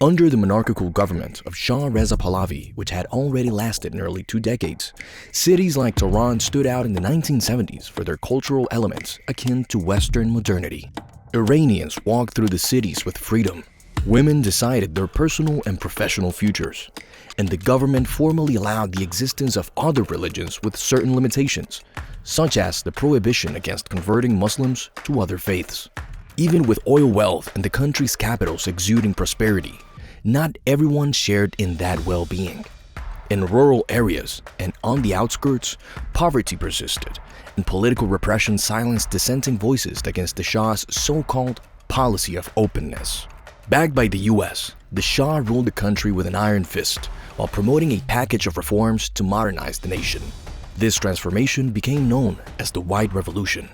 Under the monarchical government of Shah Reza Pahlavi, which had already lasted nearly 2 decades, cities like Tehran stood out in the 1970s for their cultural elements akin to Western modernity. Iranians walked through the cities with freedom. Women decided their personal and professional futures, and the government formally allowed the existence of other religions with certain limitations, such as the prohibition against converting Muslims to other faiths. Even with oil wealth and the country's capitals exuding prosperity, not everyone shared in that well-being. In rural areas and on the outskirts, poverty persisted, and political repression silenced dissenting voices against the Shah's so-called policy of openness. Backed by the US, the Shah ruled the country with an iron fist while promoting a package of reforms to modernize the nation. This transformation became known as the White Revolution.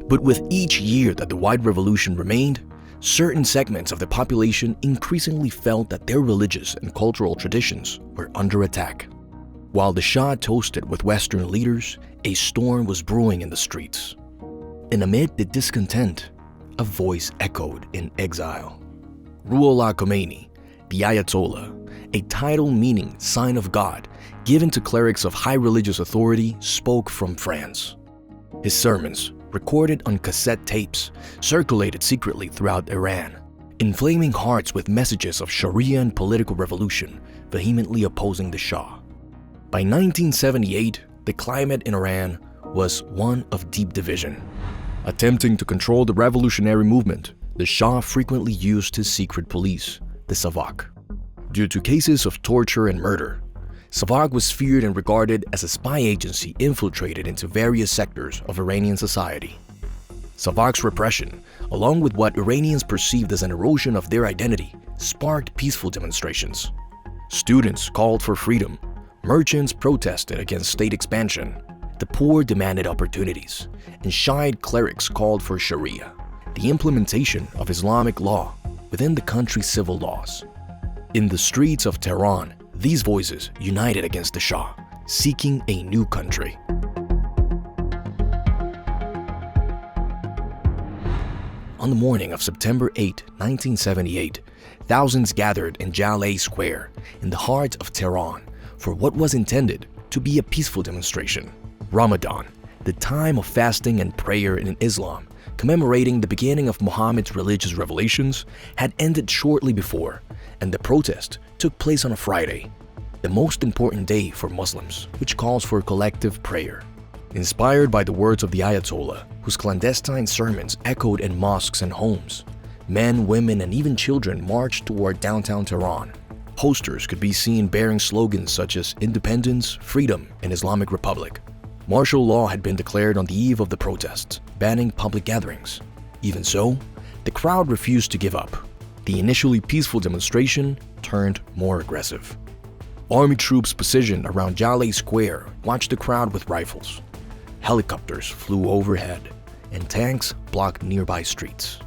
But with each year that the White Revolution remained, certain segments of the population increasingly felt that their religious and cultural traditions were under attack. While the Shah toasted with Western leaders, a storm was brewing in the streets. And amid the discontent, a voice echoed in exile. Ruhollah Khomeini, the Ayatollah, a title meaning sign of God, given to clerics of high religious authority, spoke from France. His sermons, recorded on cassette tapes, circulated secretly throughout Iran, inflaming hearts with messages of Sharia and political revolution, vehemently opposing the Shah. By 1978, the climate in Iran was one of deep division. Attempting to control the revolutionary movement, the Shah frequently used his secret police, the SAVAK. Due to cases of torture and murder, SAVAK was feared and regarded as a spy agency infiltrated into various sectors of Iranian society. SAVAK's repression, along with what Iranians perceived as an erosion of their identity, sparked peaceful demonstrations. Students called for freedom, merchants protested against state expansion, the poor demanded opportunities, and Shiite clerics called for Sharia, the implementation of Islamic law within the country's civil laws. In the streets of Tehran, these voices united against the Shah, seeking a new country. On the morning of September 8, 1978, thousands gathered in Jaleh Square in the heart of Tehran for what was intended to be a peaceful demonstration. Ramadan, the time of fasting and prayer in Islam, commemorating the beginning of Muhammad's religious revelations, had ended shortly before, and the protest took place on a Friday, the most important day for Muslims, which calls for collective prayer. Inspired by the words of the Ayatollah, whose clandestine sermons echoed in mosques and homes, men, women, and even children marched toward downtown Tehran. Posters could be seen bearing slogans such as independence, freedom, and Islamic Republic. Martial law had been declared on the eve of the protests, banning public gatherings. Even so, the crowd refused to give up. The initially peaceful demonstration turned more aggressive. Army troops positioned around Jaleh Square watched the crowd with rifles. Helicopters flew overhead, and tanks blocked nearby streets.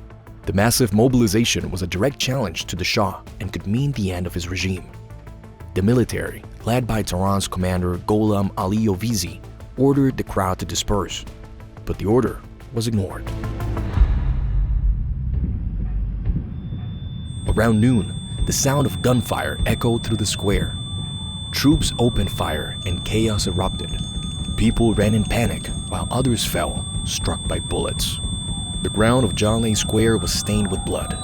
The massive mobilization was a direct challenge to the Shah and could mean the end of his regime. The military, led by Tehran's commander Gholam Ali Ovizi, ordered the crowd to disperse, but the order was ignored. Around noon, the sound of gunfire echoed through the square. Troops opened fire and chaos erupted. People ran in panic while others fell, struck by bullets. The ground of Jaleh Square was stained with blood.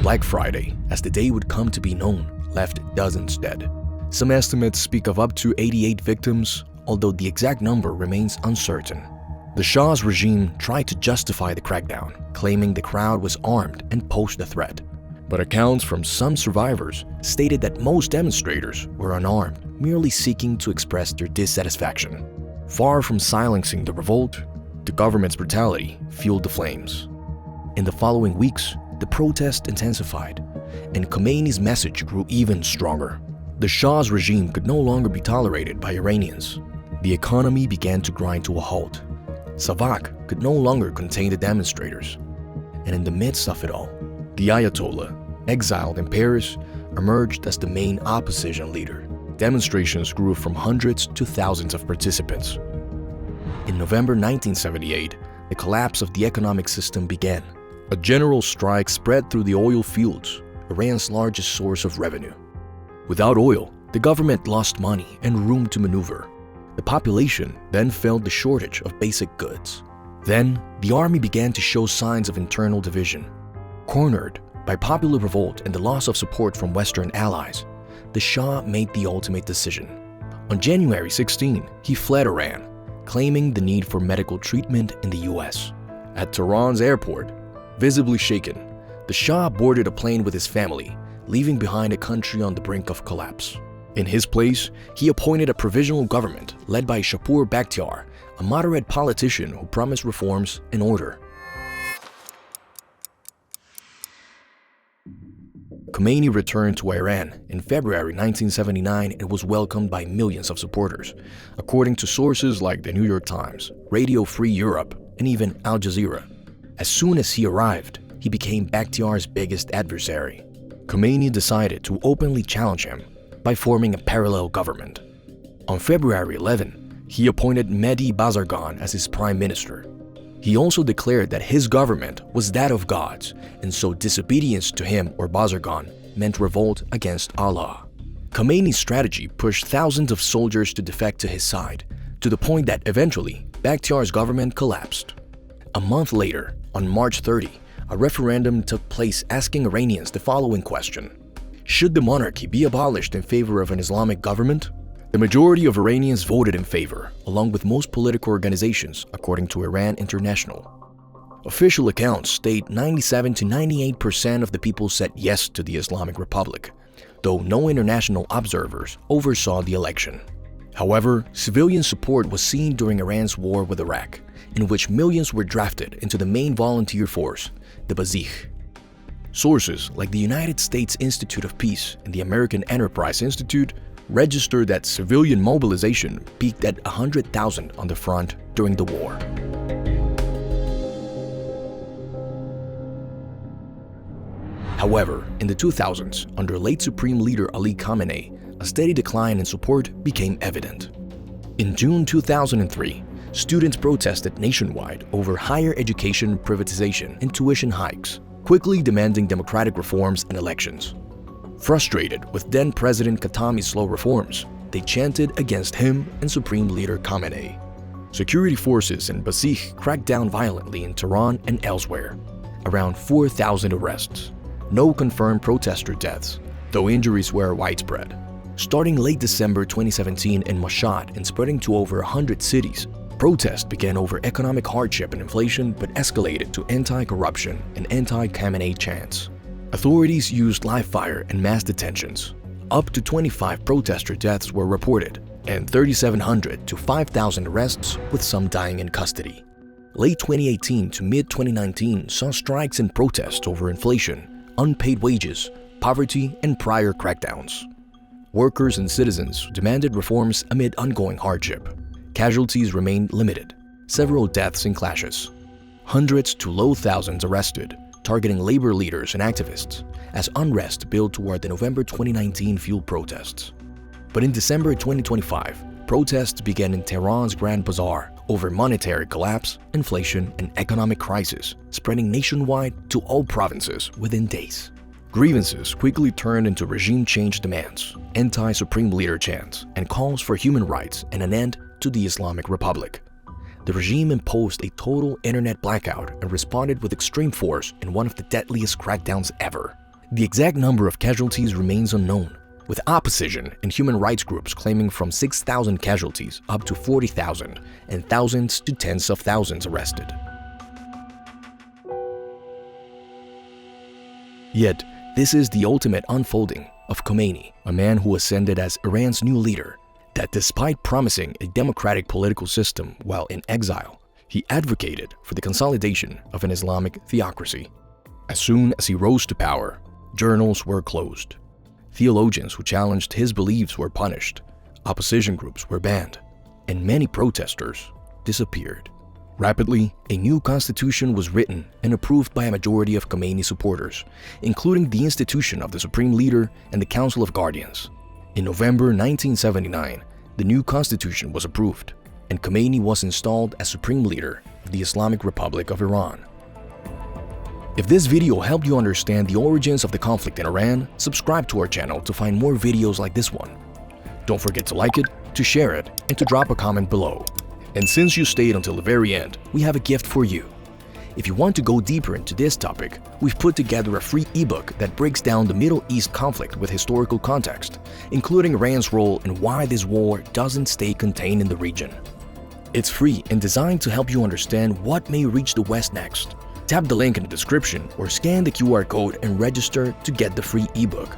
Black Friday, as the day would come to be known, left dozens dead. Some estimates speak of up to 88 victims, although the exact number remains uncertain. The Shah's regime tried to justify the crackdown, claiming the crowd was armed and posed a threat. But accounts from some survivors stated that most demonstrators were unarmed, merely seeking to express their dissatisfaction. Far from silencing the revolt, the government's brutality fueled the flames. In the following weeks, the protest intensified, and Khomeini's message grew even stronger. The Shah's regime could no longer be tolerated by Iranians. The economy began to grind to a halt. SAVAK could no longer contain the demonstrators. And in the midst of it all, the Ayatollah, exiled in Paris, emerged as the main opposition leader. Demonstrations grew from hundreds to thousands of participants. In November 1978, the collapse of the economic system began. A general strike spread through the oil fields, Iran's largest source of revenue. Without oil, the government lost money and room to maneuver. The population then felt the shortage of basic goods. Then, the army began to show signs of internal division. Cornered by popular revolt and the loss of support from Western allies, the Shah made the ultimate decision. On January 16, he fled Iran, claiming the need for medical treatment in the US. At Tehran's airport, visibly shaken, the Shah boarded a plane with his family, leaving behind a country on the brink of collapse. In his place, he appointed a provisional government led by Shapur Bakhtiar, a moderate politician who promised reforms and order. Khomeini returned to Iran in February 1979 and was welcomed by millions of supporters, according to sources like the New York Times, Radio Free Europe, and even Al Jazeera. As soon as he arrived, he became Bakhtiar's biggest adversary. Khomeini decided to openly challenge him by forming a parallel government. On February 11, he appointed Mehdi Bazargan as his prime minister. He also declared that his government was that of God's, and so disobedience to him or Bazargan meant revolt against Allah. Khomeini's strategy pushed thousands of soldiers to defect to his side, to the point that eventually Bakhtiar's government collapsed. A month later, on March 30, a referendum took place asking Iranians the following question: should the monarchy be abolished in favor of an Islamic government? The majority of Iranians voted in favor, along with most political organizations, according to Iran International. Official accounts state 97 to 98% of the people said yes to the Islamic Republic, though no international observers oversaw the election. However, civilian support was seen during Iran's war with Iraq, in which millions were drafted into the main volunteer force, the Basij. Sources like the United States Institute of Peace and the American Enterprise Institute registered that civilian mobilization peaked at 100,000 on the front during the war. However, in the 2000s, under late Supreme Leader Ali Khamenei, a steady decline in support became evident. In June 2003, students protested nationwide over higher education privatization and tuition hikes, quickly demanding democratic reforms and elections. Frustrated with then-President Khatami's slow reforms, they chanted against him and Supreme Leader Khamenei. Security forces in Basij cracked down violently in Tehran and elsewhere. Around 4,000 arrests. No confirmed protester deaths, though injuries were widespread. Starting late December 2017 in Mashhad and spreading to over 100 cities, protests began over economic hardship and inflation but escalated to anti-corruption and anti-Khamenei chants. Authorities used live fire and mass detentions. Up to 25 protester deaths were reported, and 3,700 to 5,000 arrests, with some dying in custody. Late 2018 to mid-2019 saw strikes and protests over inflation, unpaid wages, poverty, and prior crackdowns. Workers and citizens demanded reforms amid ongoing hardship. Casualties remained limited, several deaths in clashes. Hundreds to low thousands arrested, targeting labor leaders and activists, as unrest built toward the November 2019 fuel protests. But in December 2025, protests began in Tehran's Grand Bazaar over monetary collapse, inflation, and economic crisis, spreading nationwide to all provinces within days. Grievances quickly turned into regime change demands, anti-Supreme Leader chants, and calls for human rights and an end to the Islamic Republic. The regime imposed a total internet blackout and responded with extreme force in one of the deadliest crackdowns ever. The exact number of casualties remains unknown, with opposition and human rights groups claiming from 6,000 casualties up to 40,000 and thousands to tens of thousands arrested. Yet, this is the ultimate unfolding of Khomeini, a man who ascended as Iran's new leader, that despite promising a democratic political system while in exile, he advocated for the consolidation of an Islamic theocracy. As soon as he rose to power, journals were closed. Theologians who challenged his beliefs were punished, opposition groups were banned, and many protesters disappeared. Rapidly, a new constitution was written and approved by a majority of Khomeini supporters, including the institution of the Supreme Leader and the Council of Guardians. In November 1979, the new constitution was approved, and Khomeini was installed as Supreme Leader of the Islamic Republic of Iran. If this video helped you understand the origins of the conflict in Iran, subscribe to our channel to find more videos like this one. Don't forget to like it, to share it, and to drop a comment below. And since you stayed until the very end, we have a gift for you. If you want to go deeper into this topic, we've put together a free ebook that breaks down the Middle East conflict with historical context, including Iran's role and why this war doesn't stay contained in the region. It's free and designed to help you understand what may reach the West next. Tap the link in the description or scan the QR code and register to get the free ebook.